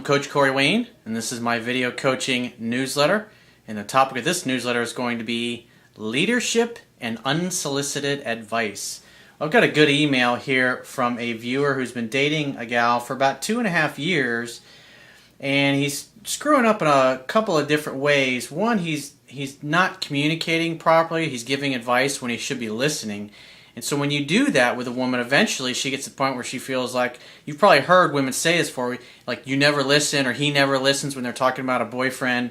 Coach Corey Wayne, and this is my video coaching newsletter. And the topic of this newsletter is going to be leadership and unsolicited advice. I've got a good email here from a viewer who's been dating a gal for about 2.5 years, and he's screwing up in a couple of different ways. One, he's not communicating properly. He's giving advice when he should be listening. And so when you do that with a woman, eventually she gets to the point where she feels like, you've probably heard women say this before, like you never listen or he never listens when they're talking about a boyfriend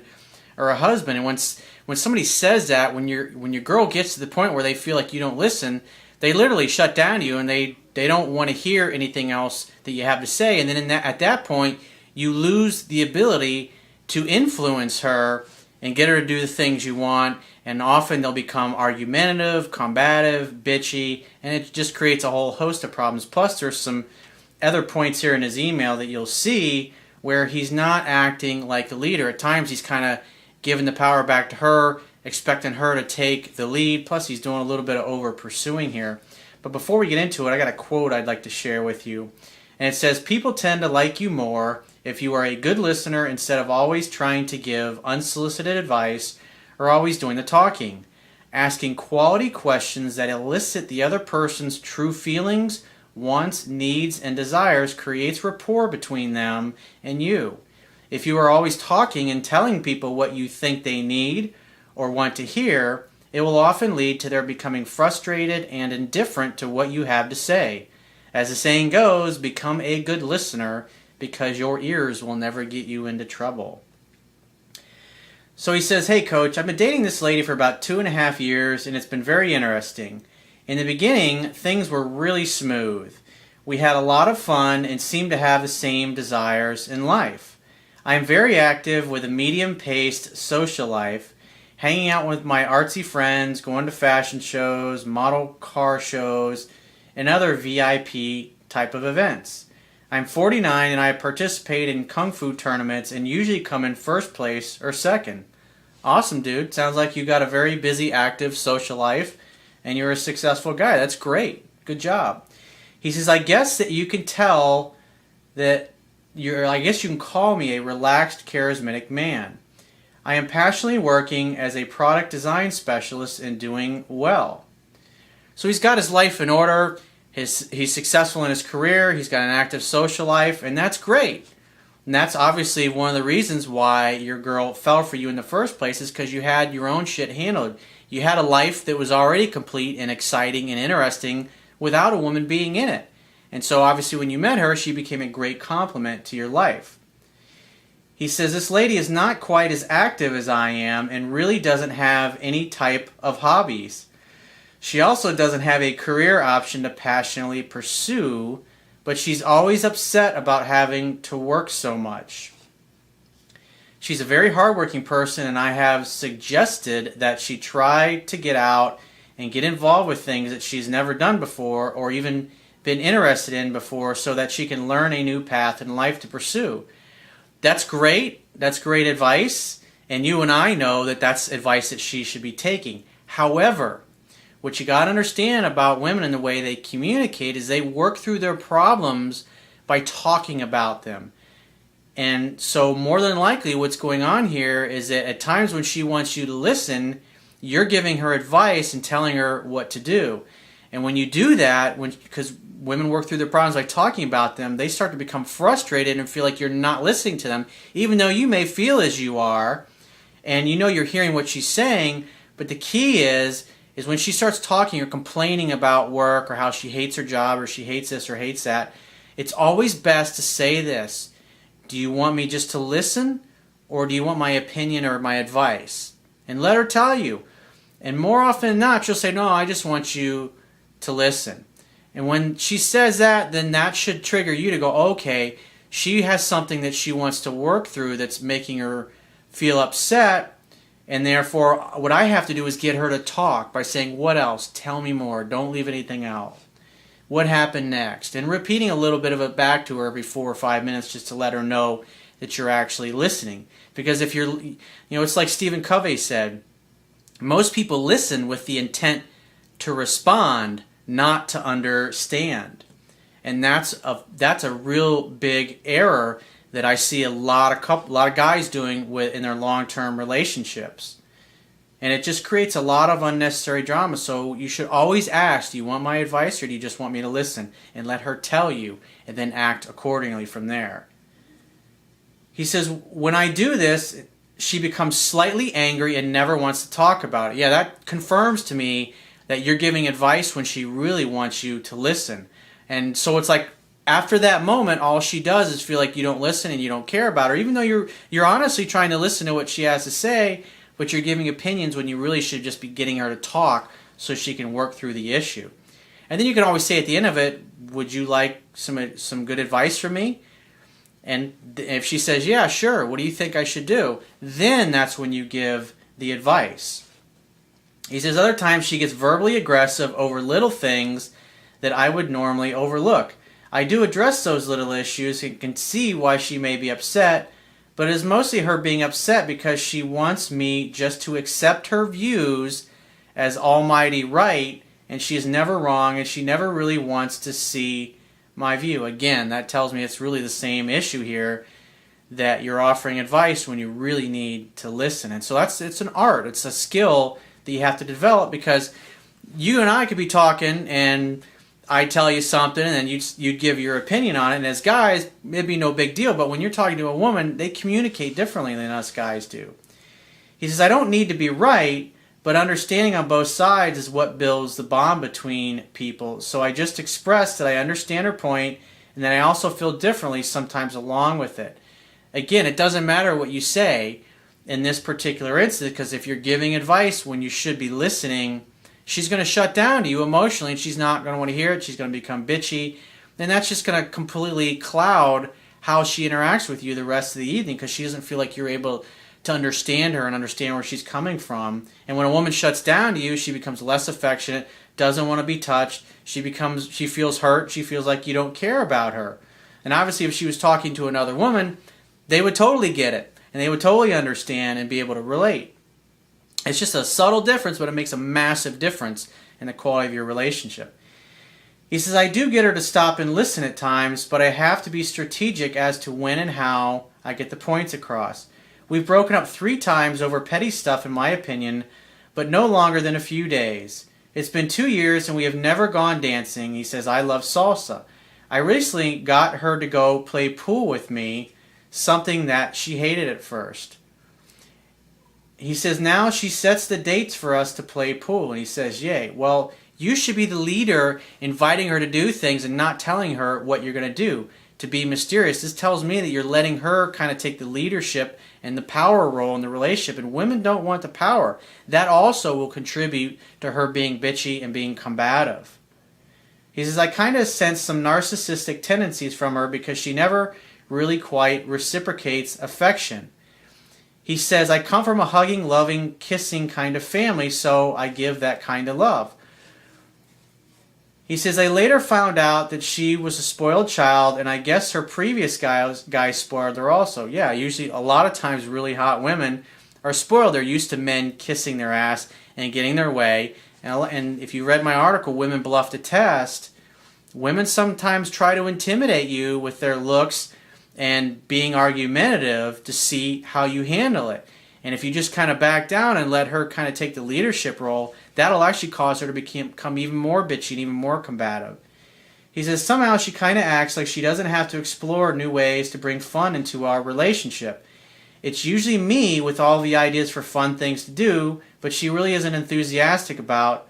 or a husband. And when somebody says that, when your girl gets to the point where they feel like you don't listen, they literally shut down to you and they don't want to hear anything else that you have to say. And then at that point, you lose the ability to influence her and get her to do the things you want, and often they'll become argumentative, combative, bitchy, and it just creates a whole host of problems. Plus, there's some other points here in his email that you'll see where he's not acting like the leader. At times, he's kind of giving the power back to her, expecting her to take the lead. Plus, he's doing a little bit of over-pursuing here. But before we get into it, I got a quote I'd like to share with you. And it says, "People tend to like you more if you are a good listener instead of always trying to give unsolicited advice or always doing the talking. Asking quality questions that elicit the other person's true feelings, wants, needs, and desires creates rapport between them and you. If you are always talking and telling people what you think they need or want to hear, it will often lead to their becoming frustrated and indifferent to what you have to say. As the saying goes, become a good listener because your ears will never get you into trouble." So he says, "Hey coach, I've been dating this lady for about 2.5 years and it's been very interesting. In the beginning, things were really smooth. We had a lot of fun and seemed to have the same desires in life. I am very active with a medium-paced social life, hanging out with my artsy friends, going to fashion shows, model car shows, and other VIP type of events. I'm 49 and I participate in kung fu tournaments and usually come in first place or second." Awesome, dude. Sounds like you got a very busy, active social life and you're a successful guy. That's great. Good job. He says, "I guess that you can tell that I guess you can call me a relaxed, charismatic man. I am passionately working as a product design specialist and doing well." So he's got his life in order. He's successful in his career. He's got an active social life, and that's great. And that's obviously one of the reasons why your girl fell for you in the first place, is because you had your own shit handled. You had a life that was already complete and exciting and interesting without a woman being in it. And so obviously when you met her, she became a great complement to your life. He says, "This lady is not quite as active as I am and really doesn't have any type of hobbies. She also doesn't have a career option to passionately pursue, but she's always upset about having to work so much. She's a very hardworking person, and I have suggested that she try to get out and get involved with things that she's never done before or even been interested in before so that she can learn a new path in life to pursue." That's great. That's great advice, and you and I know that that's advice that she should be taking. However, what you got to understand about women and the way they communicate is they work through their problems by talking about them. And so more than likely what's going on here is that at times when she wants you to listen, you're giving her advice and telling her what to do. And when you do that, because women work through their problems by talking about them, they start to become frustrated and feel like you're not listening to them, even though you may feel as you are, and you know you're hearing what she's saying. But the key is when she starts talking or complaining about work or how she hates her job or she hates this or hates that, it's always best to say this: "Do you want me just to listen, or do you want my opinion or my advice?" And let her tell you. And more often than not, she'll say, "No, I just want you to listen." And when she says that, then that should trigger you to go, okay, she has something that she wants to work through that's making her feel upset. And therefore, what I have to do is get her to talk by saying, "What else? Tell me more. Don't leave anything out. What happened next?" And repeating a little bit of it back to her every 4 or 5 minutes just to let her know that you're actually listening. Because if you're, it's like Stephen Covey said, most people listen with the intent to respond, not to understand. And that's a real big error, that I see a lot of guys doing in their long-term relationships. And it just creates a lot of unnecessary drama. So you should always ask, do you want my advice or do you just want me to listen? And let her tell you and then act accordingly from there. He says, when I do this, she becomes slightly angry and never wants to talk about it. Yeah, that confirms to me that you're giving advice when she really wants you to listen. And so it's like after that moment, all she does is feel like you don't listen and you don't care about her, even though you're honestly trying to listen to what she has to say, but you're giving opinions when you really should just be getting her to talk so she can work through the issue. And then you can always say at the end of it, would you like some good advice from me? And if she says, yeah, sure, what do you think I should do? Then that's when you give the advice. He says other times she gets verbally aggressive over little things that I would normally overlook. I do address those little issues and can see why she may be upset, but it is mostly her being upset because she wants me just to accept her views as almighty right, and she is never wrong, and she never really wants to see my view. Again, that tells me it's really the same issue here, that you're offering advice when you really need to listen. And so it's an art, it's a skill that you have to develop, because you and I could be talking and I tell you something and then you'd give your opinion on it, and as guys, it'd be no big deal, but when you're talking to a woman, they communicate differently than us guys do. He says, I don't need to be right, but understanding on both sides is what builds the bond between people. So I just express that I understand her point and that I also feel differently sometimes along with it. Again, it doesn't matter what you say in this particular instance, because if you're giving advice when you should be listening, she's going to shut down to you emotionally and she's not going to want to hear it. She's going to become bitchy, and that's just going to completely cloud how she interacts with you the rest of the evening, because she doesn't feel like you're able to understand her and understand where she's coming from. And when a woman shuts down to you, she becomes less affectionate, doesn't want to be touched, she feels hurt, she feels like you don't care about her. And obviously if she was talking to another woman, they would totally get it and they would totally understand and be able to relate. It's just a subtle difference, but it makes a massive difference in the quality of your relationship. He says, I do get her to stop and listen at times, but I have to be strategic as to when and how I get the points across. We've broken up 3 times over petty stuff, in my opinion, but no longer than a few days. It's been 2 years and we have never gone dancing. He says, I love salsa. I recently got her to go play pool with me, something that she hated at first. He says, now she sets the dates for us to play pool. And he says, yay. Well, you should be the leader, inviting her to do things and not telling her what you're going to do, to be mysterious. This tells me that you're letting her kind of take the leadership and the power role in the relationship, and women don't want the power. That also will contribute to her being bitchy and being combative. He says, I kind of sense some narcissistic tendencies from her because she never really quite reciprocates affection. He says, I come from a hugging, loving, kissing kind of family, so I give that kind of love. He says, I later found out that she was a spoiled child, and I guess her previous guy spoiled her also. Yeah, usually a lot of times really hot women are spoiled. They're used to men kissing their ass and getting their way. And if you read my article, Women Bluff to Test, women sometimes try to intimidate you with their looks and being argumentative to see how you handle it. And if you just kind of back down and let her kind of take the leadership role, that'll actually cause her to become even more bitchy and even more combative. He says, somehow she kind of acts like she doesn't have to explore new ways to bring fun into our relationship. It's usually me with all the ideas for fun things to do, but she really isn't enthusiastic about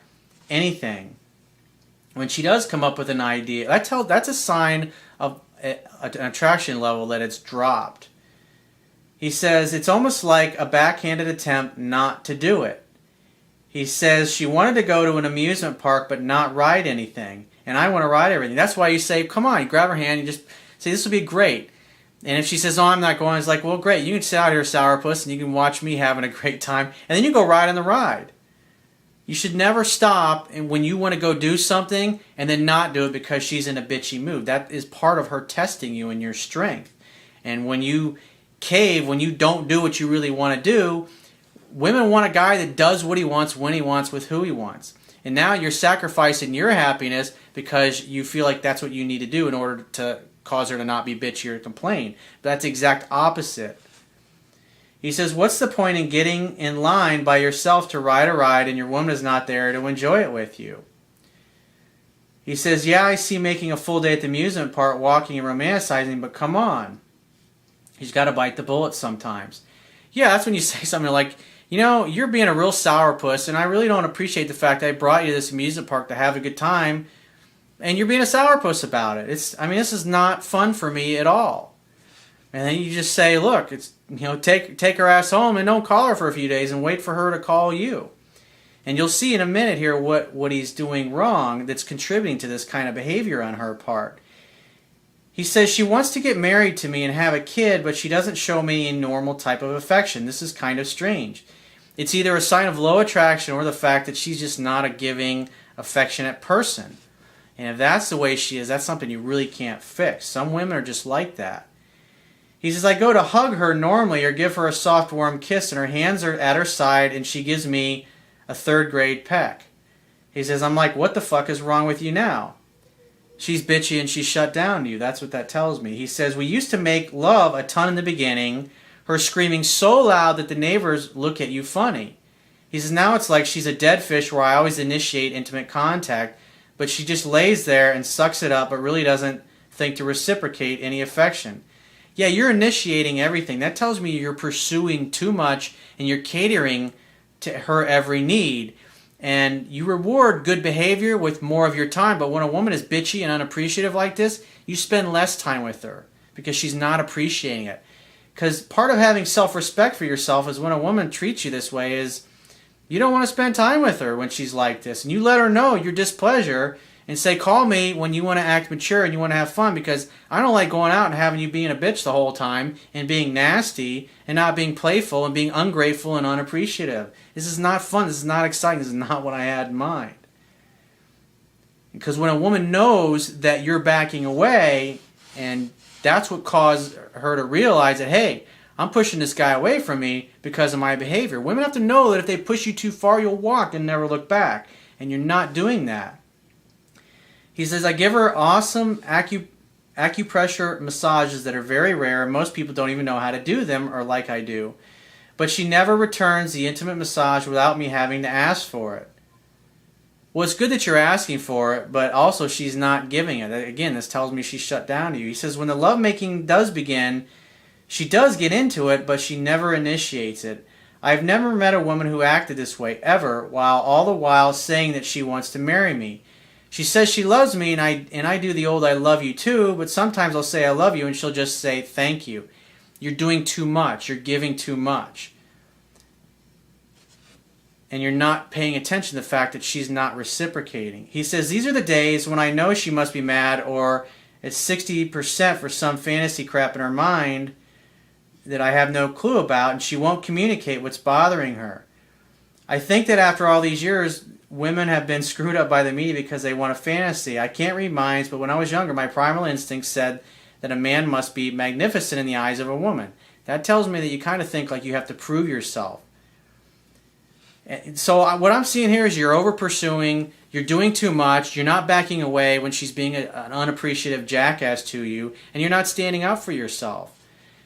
anything. When she does come up with an idea, that's a sign of an attraction level that it's dropped. He says, it's almost like a backhanded attempt not to do it. He says she wanted to go to an amusement park but not ride anything. And I want to ride everything. That's why you say, come on, you grab her hand, you just say, this will be great. And if she says, oh, I'm not going, it's like, well, great, you can sit out here, sourpuss, and you can watch me having a great time. And then you go ride on the ride. You should never stop and when you want to go do something and then not do it because she's in a bitchy mood. That is part of her testing you and your strength. And when you cave, when you don't do what you really want to do, women want a guy that does what he wants, when he wants, with who he wants. And now you're sacrificing your happiness because you feel like that's what you need to do in order to cause her to not be bitchy or complain. But that's the exact opposite. He says, what's the point in getting in line by yourself to ride a ride and your woman is not there to enjoy it with you? He says, yeah, I see making a full day at the amusement park, walking and romanticizing, but come on. He's got to bite the bullet sometimes. Yeah, that's when you say something like, you know, you're being a real sourpuss, and I really don't appreciate the fact that I brought you to this amusement park to have a good time, and you're being a sourpuss about it. This is not fun for me at all. And then you just say, look, take her ass home and don't call her for a few days and wait for her to call you. And you'll see in a minute here what he's doing wrong that's contributing to this kind of behavior on her part. He says she wants to get married to me and have a kid, but she doesn't show me a normal type of affection. This is kind of strange. It's either a sign of low attraction or the fact that she's just not a giving, affectionate person. And if that's the way she is, that's something you really can't fix. Some women are just like that. He says, I go to hug her normally or give her a soft, warm kiss, and her hands are at her side, and she gives me a third-grade peck. He says, I'm like, what the fuck is wrong with you now? She's bitchy and she's shut down to you. That's what that tells me. He says, we used to make love a ton in the beginning, her screaming so loud that the neighbors look at you funny. He says, now it's like she's a dead fish where I always initiate intimate contact, but she just lays there and sucks it up, but really doesn't think to reciprocate any affection. Yeah, you're initiating everything. That tells me you're pursuing too much and you're catering to her every need. And you reward good behavior with more of your time. But when a woman is bitchy and unappreciative like this, you spend less time with her because she's not appreciating it. Because part of having self-respect for yourself is when a woman treats you this way is you don't want to spend time with her when she's like this. And you let her know your displeasure and say, call me when you want to act mature and you want to have fun, because I don't like going out and having you being a bitch the whole time and being nasty and not being playful and being ungrateful and unappreciative. This is not fun. This is not exciting. This is not what I had in mind. Because when a woman knows that you're backing away, and that's what caused her to realize that, hey, I'm pushing this guy away from me because of my behavior. Women have to know that if they push you too far, you'll walk and never look back. And you're not doing that. He says, I give her awesome acupressure massages that are very rare, and most people don't even know how to do them or like I do. But she never returns the intimate massage without me having to ask for it. Well, it's good that you're asking for it, but also she's not giving it. Again, this tells me she's shut down to you. He says, when the lovemaking does begin, she does get into it, but she never initiates it. I've never met a woman who acted this way, ever, while all the while saying that she wants to marry me. She says she loves me, and I do the old I love you too, but sometimes I'll say I love you, and she'll just say thank you. You're doing too much. You're giving too much. And you're not paying attention to the fact that she's not reciprocating. He says, these are the days when I know she must be mad, or it's 60% for some fantasy crap in her mind that I have no clue about, and she won't communicate what's bothering her. I think that after all these years, women have been screwed up by the media because they want a fantasy. I can't read minds, but when I was younger, my primal instinct said that a man must be magnificent in the eyes of a woman. That tells me that you kind of think like you have to prove yourself. So what I'm seeing here is you're over-pursuing, you're doing too much, you're not backing away when she's being an unappreciative jackass to you, and you're not standing up for yourself.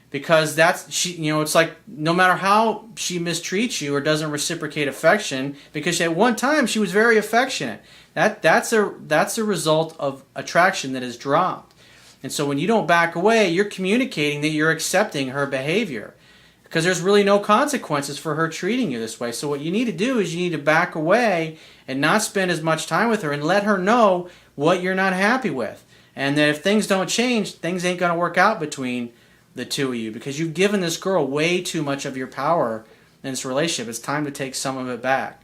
Because it's like no matter how she mistreats you or doesn't reciprocate affection, because at one time she was very affectionate. That's a result of attraction that is dropped. And so when you don't back away, you're communicating that you're accepting her behavior. Because there's really no consequences for her treating you this way. So what you need to do is you need to back away and not spend as much time with her and let her know what you're not happy with. And that if things don't change, things ain't going to work out between the two of you, because you've given this girl way too much of your power in this relationship. It's time to take some of it back.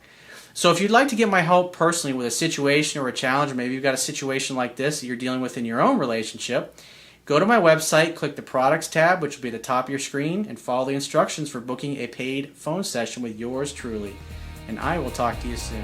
So if you'd like to get my help personally with a situation or a challenge, or maybe you've got a situation like this that you're dealing with in your own relationship, go to my website, click the products tab, which will be at the top of your screen, and follow the instructions for booking a paid phone session with yours truly. And I will talk to you soon.